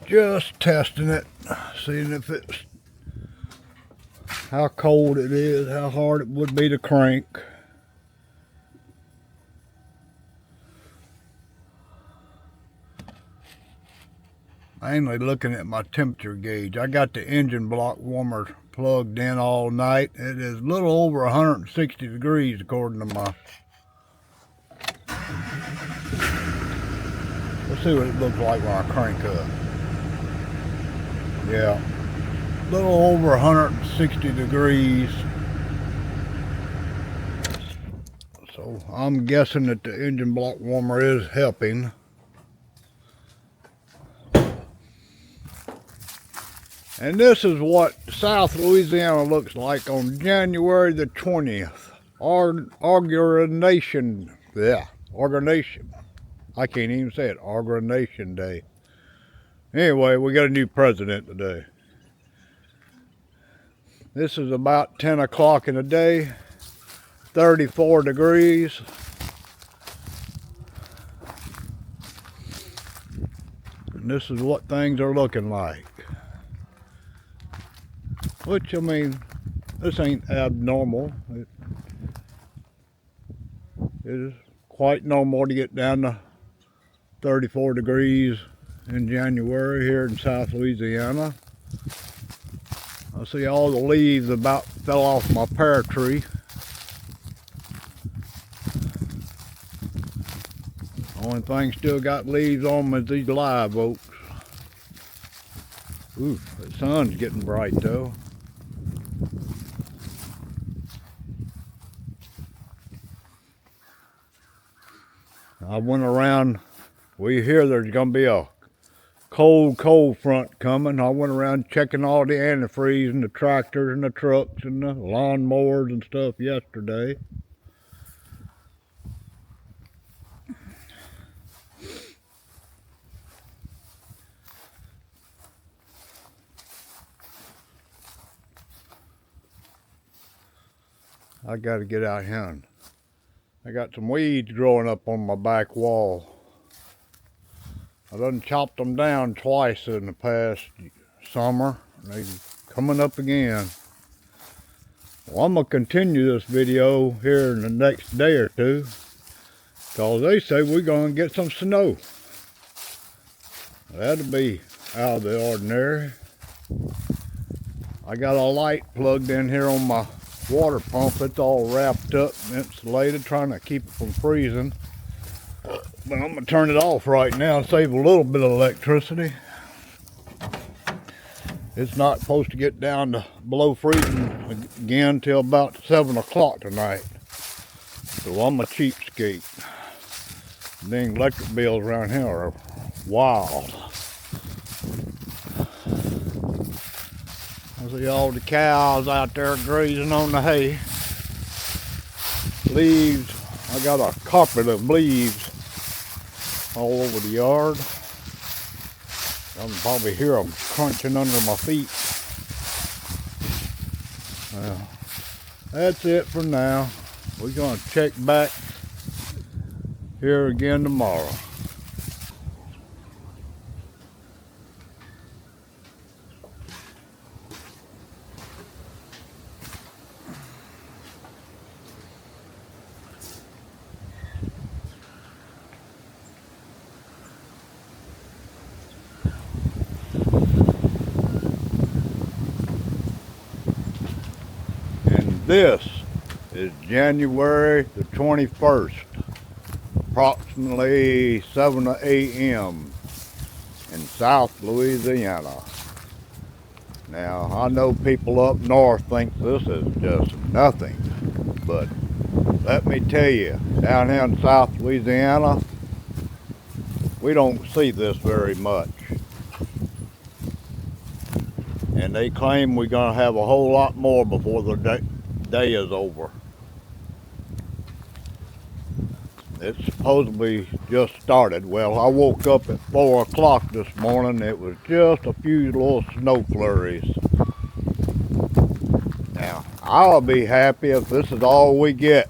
Just testing it, seeing if it's how cold it is, how hard it would be to crank. Mainly looking at my temperature gauge. I got the engine block warmer plugged in all night. It is a little over 160 degrees according to my... Let's see what it looks like when I crank up. Yeah, a little over 160 degrees. So I'm guessing that the engine block warmer is helping. And this is what South Louisiana looks like on January the 20th. Organization. I can't even say it. Organization Day. Anyway, we got a new president today. This is about 10 o'clock in the day. 34 degrees. And this is what things are looking like. Which, I mean, this ain't abnormal. It is quite normal to get down to 34 degrees in January here in South Louisiana. I see all the leaves about fell off my pear tree. Only thing still got leaves on them is these live oaks. Ooh, the sun's getting bright though. I went around, we hear there's gonna be a cold front coming. I went around checking all the antifreeze and the tractors and the trucks and the lawnmowers and stuff yesterday. I gotta get out here and I got some weeds growing up on my back wall. I done chopped them down twice in the past summer. They're coming up again. Well, I'm gonna continue this video here in the next day or two because they say we're gonna get some snow. That'll be out of the ordinary. I got a light plugged in here on my water pump. It's all wrapped up and insulated, trying to keep it from freezing. But I'm gonna turn it off right now and save a little bit of electricity. It's not supposed to get down to below freezing again till about 7 o'clock tonight. So I'm a cheapskate. Dang, electric bills around here are wild. I see all the cows out there grazing on the hay. Leaves, I got a carpet of leaves all over the yard. I can probably hear them crunching under my feet. Well, that's it for now. We're gonna check back here again tomorrow. This is January the 21st, approximately 7 a.m. in South Louisiana. Now, I know people up north think this is just nothing, but let me tell you, down here in South Louisiana, we don't see this very much. And they claim we're gonna have a whole lot more before the day is over. It's supposedly just started. Well, I woke up at 4 o'clock this morning. It was just a few little snow flurries. Now, I'll be happy if this is all we get.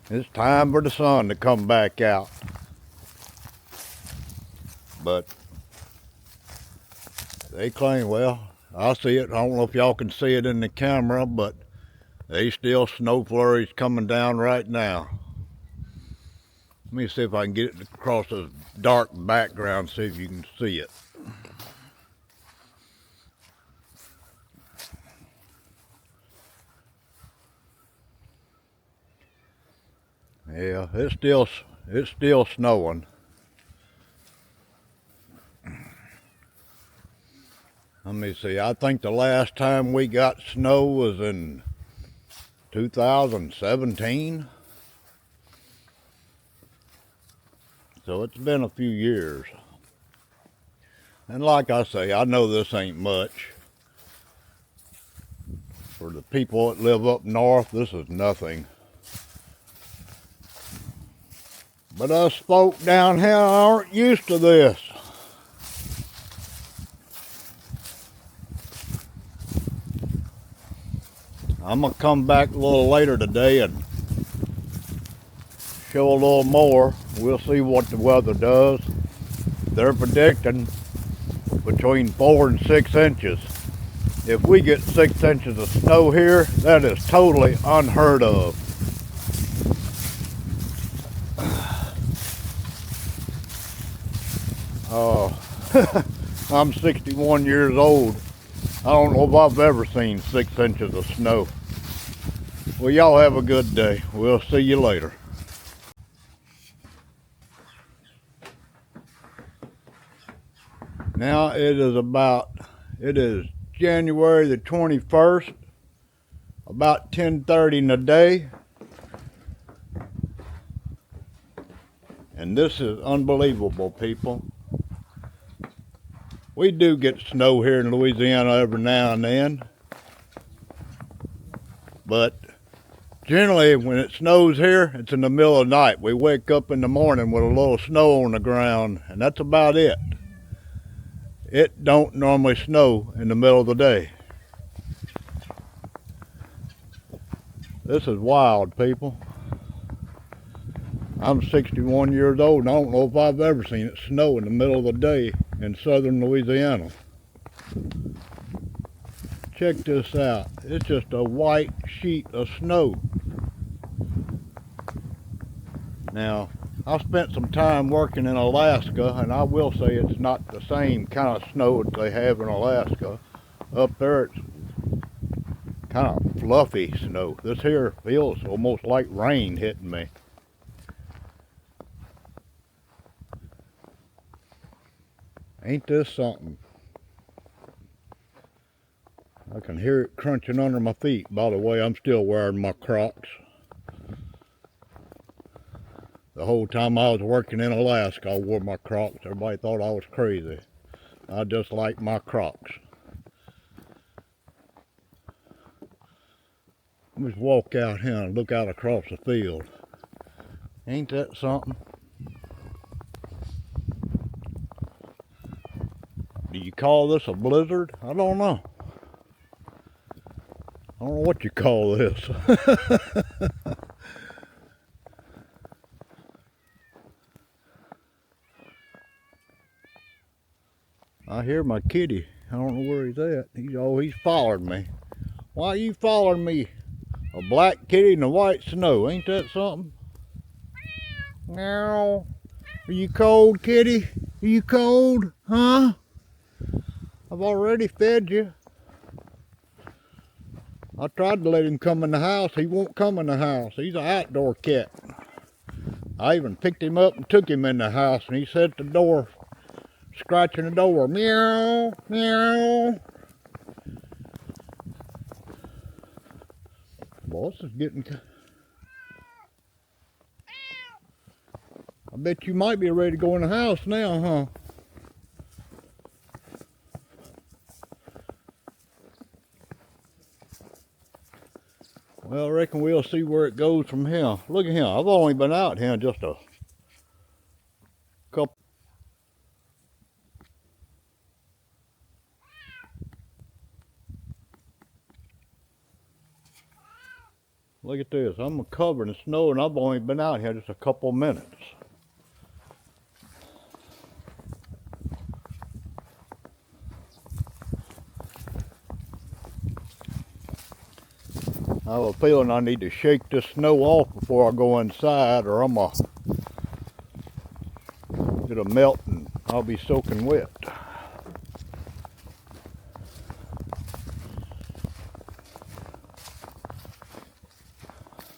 It's time for the sun to come back out. But They claim, well, I see it. I don't know if y'all can see it in the camera, but they still snow flurries coming down right now. Let me see if I can get it across this dark background, see if you can see it. Yeah, it's still snowing. Let me see, I think the last time we got snow was in 2017. So it's been a few years. And like I say, I know this ain't much. For the people that live up north, this is nothing. But us folk down here aren't used to this. I'm gonna come back a little later today and show a little more. We'll see what the weather does. They're predicting between 4 and 6 inches. If we get 6 inches of snow here, that is totally unheard of. I'm 61 years old. I don't know if I've ever seen 6 inches of snow. Well, y'all have a good day. We'll see you later. Now it is January the 21st, about 10:30 in the day. And this is unbelievable, people. We do get snow here in Louisiana every now and then. But generally when it snows here, it's in the middle of the night. We wake up in the morning with a little snow on the ground, and that's about it. It don't normally snow in the middle of the day. This is wild, people. I'm 61 years old and I don't know if I've ever seen it snow in the middle of the day in southern Louisiana. Check this out. It's just a white sheet of snow. Now, I spent some time working in Alaska, and I will say it's not the same kind of snow that they have in Alaska. Up there it's kind of fluffy snow. This here feels almost like rain hitting me. Ain't this something? I can hear it crunching under my feet. By the way, I'm still wearing my Crocs. The whole time I was working in Alaska, I wore my Crocs. Everybody thought I was crazy. I just like my Crocs. Let me just walk out here and look out across the field. Ain't that something? Do you call this a blizzard? I don't know. I don't know what you call this. I hear my kitty. I don't know where he's at. He's following me. Why are you following me? A black kitty in the white snow. Ain't that something? Meow. Are you cold, kitty? Are you cold? Huh? I've already fed you. I tried to let him come in the house. He won't come in the house. He's an outdoor cat. I even picked him up and took him in the house, and he sat at the door, scratching the door. Meow, meow. Boss is getting... I bet you might be ready to go in the house now, huh? Well, I reckon we'll see where it goes from here. Look at him. I've only been out here just a couple. Look at this. I'm covered in snow and I've only been out here just a couple minutes. I have a feeling I need to shake this snow off before I go inside, or it'll melt and I'll be soaking wet.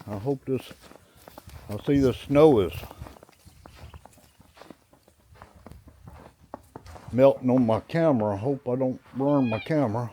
I see the snow is melting on my camera. I hope I don't burn my camera.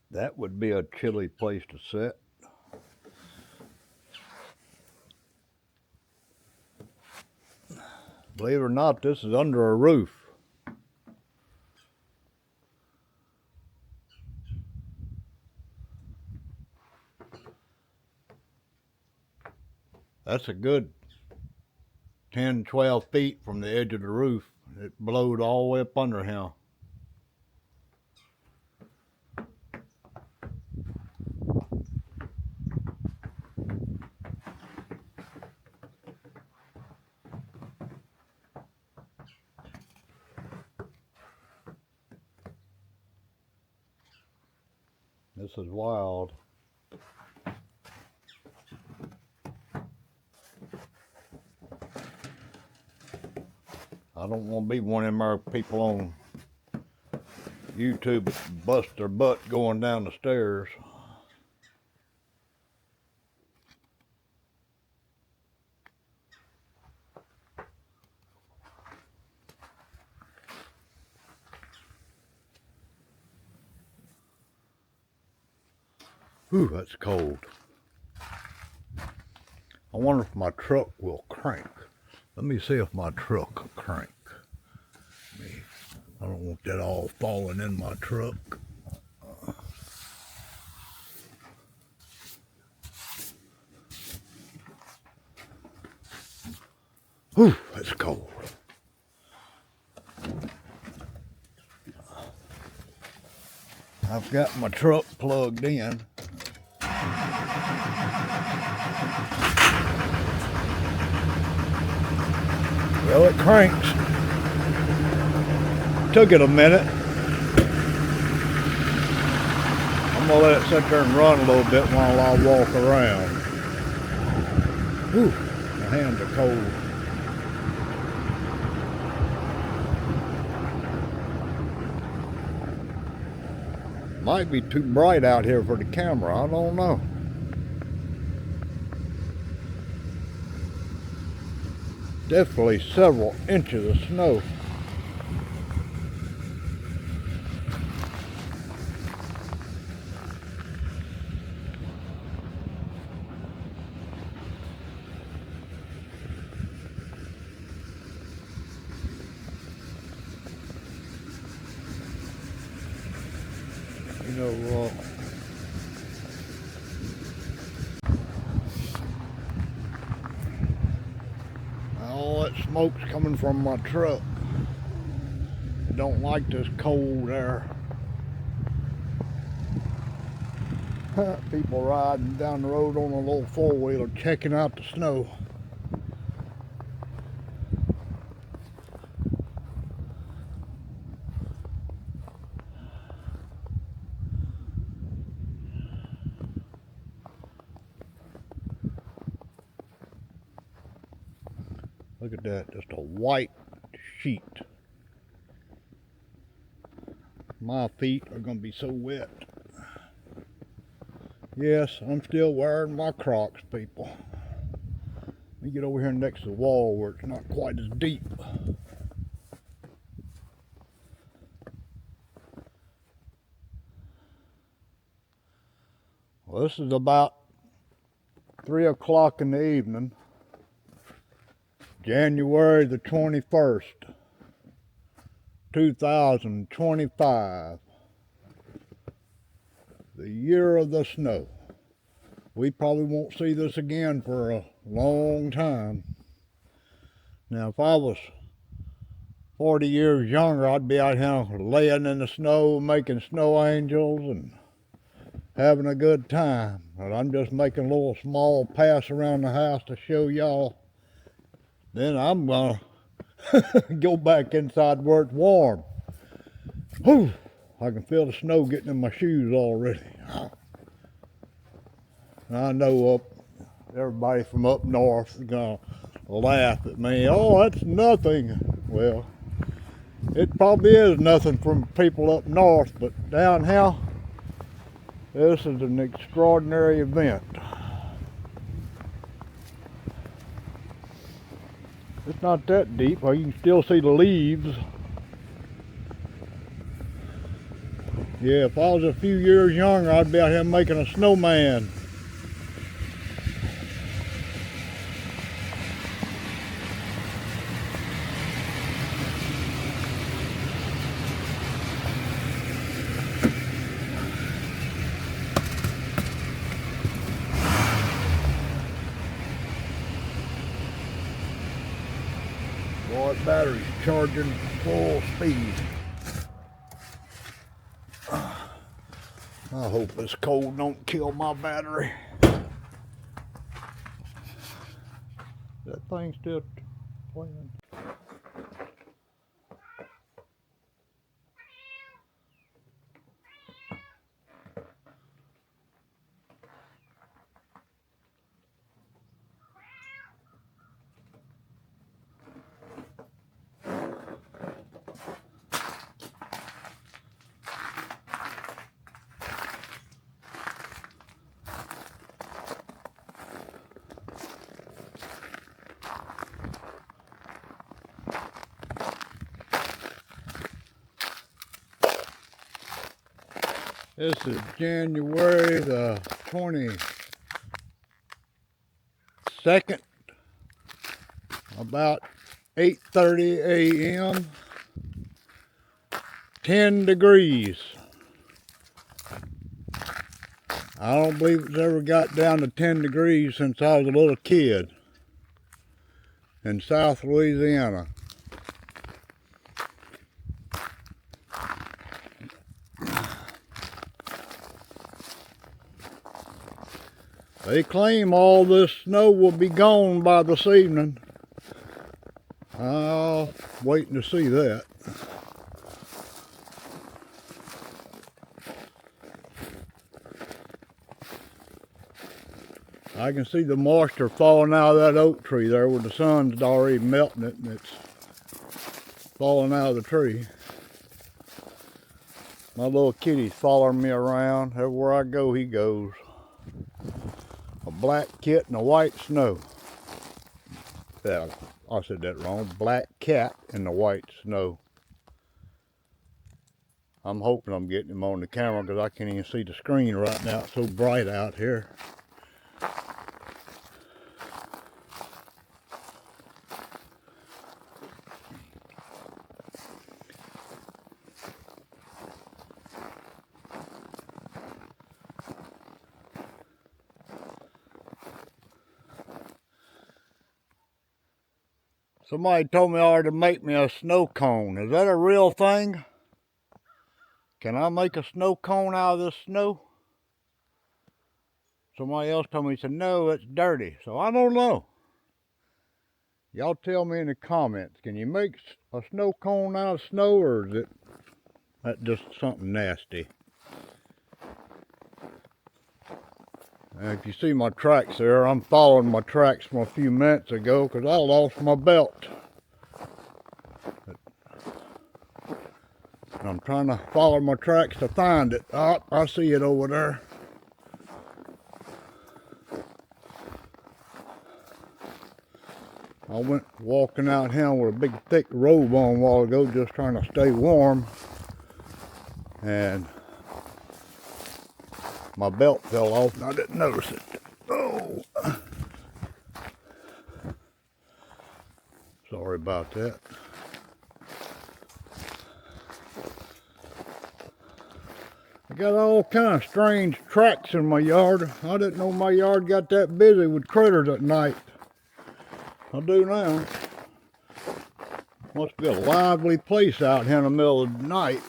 That would be a chilly place to sit. Believe it or not, this is under a roof. That's a good 10, 12 feet from the edge of the roof. It blowed all the way up under here. This is wild. I don't want to be one of them there people on YouTube that bust their butt going down the stairs. Whew, that's cold. I wonder if my truck will crank. Let me see if my truck will crank. I don't want that all falling in my truck. Whew, that's cold. I've got my truck plugged in. Well, it cranks. Took it a minute. I'm gonna let it sit there and run a little bit while I walk around. Whew, my hands are cold. Might be too bright out here for the camera, I don't know. Definitely several inches of snow. You know, all that smoke's coming from my truck. I don't like this cold air. People riding down the road on a little four-wheeler checking out the snow. Look at that, just a white sheet. My feet are gonna be so wet. Yes, I'm still wearing my Crocs, people. Let me get over here next to the wall where it's not quite as deep. Well, this is about 3 o'clock in the evening, January the 21st, 2025, the year of the snow. We probably won't see this again for a long time. Now, if I was 40 years younger, I'd be out here laying in the snow, making snow angels and having a good time. But I'm just making a little small pass around the house to show y'all. Then I'm gonna go back inside where it's warm. Whew, I can feel the snow getting in my shoes already. I know everybody from up north is gonna laugh at me. Oh, that's nothing. Well, it probably is nothing from people up north, but down here, this is an extraordinary event. It's not that deep, but you can still see the leaves. Yeah, if I was a few years younger, I'd be out here making a snowman. Boy, that battery's charging full speed. I hope this cold don't kill my battery. That thing's still playing. This is January the 22nd, about 8:30 a.m., 10 degrees. I don't believe it's ever got down to 10 degrees since I was a little kid in South Louisiana. They claim all this snow will be gone by this evening. I'll wait to see that. I can see the moisture falling out of that oak tree there where the sun's already melting it and it's falling out of the tree. My little kitty's following me around. Everywhere I go, he goes. A black kit and a white snow. Yeah, I said that wrong. Black cat and the white snow. I'm hoping I'm getting him on the camera because I can't even see the screen right now. It's so bright out here. Somebody told me I ought to make me a snow cone. Is that a real thing? Can I make a snow cone out of this snow? Somebody else told me, said, no, it's dirty. So I don't know. Y'all tell me in the comments, can you make a snow cone out of snow, or is that just something nasty? If you see my tracks there, I'm following my tracks from a few minutes ago because I lost my belt. I'm trying to follow my tracks to find it. Oh, I see it over there. I went walking out here with a big thick robe on a while ago, just trying to stay warm. And my belt fell off and I didn't notice it. Oh! Sorry about that. I got all kind of strange tracks in my yard. I didn't know my yard got that busy with critters at night. I do now. Must be a lively place out here in the middle of the night.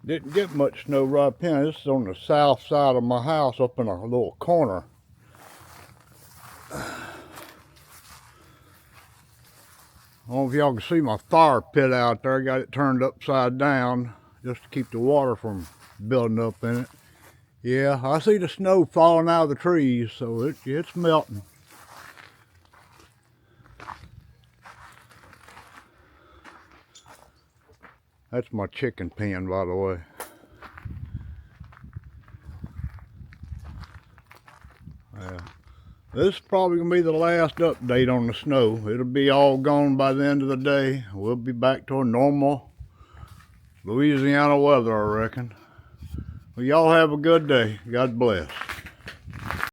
Didn't get much snow right up here. This is on the south side of my house up in a little corner. I don't know if y'all can see my fire pit out there. I got it turned upside down just to keep the water from building up in it. Yeah, I see the snow falling out of the trees, so it's melting. That's my chicken pen, by the way. Yeah. This is probably going to be the last update on the snow. It'll be all gone by the end of the day. We'll be back to a normal Louisiana weather, I reckon. Well, y'all have a good day. God bless.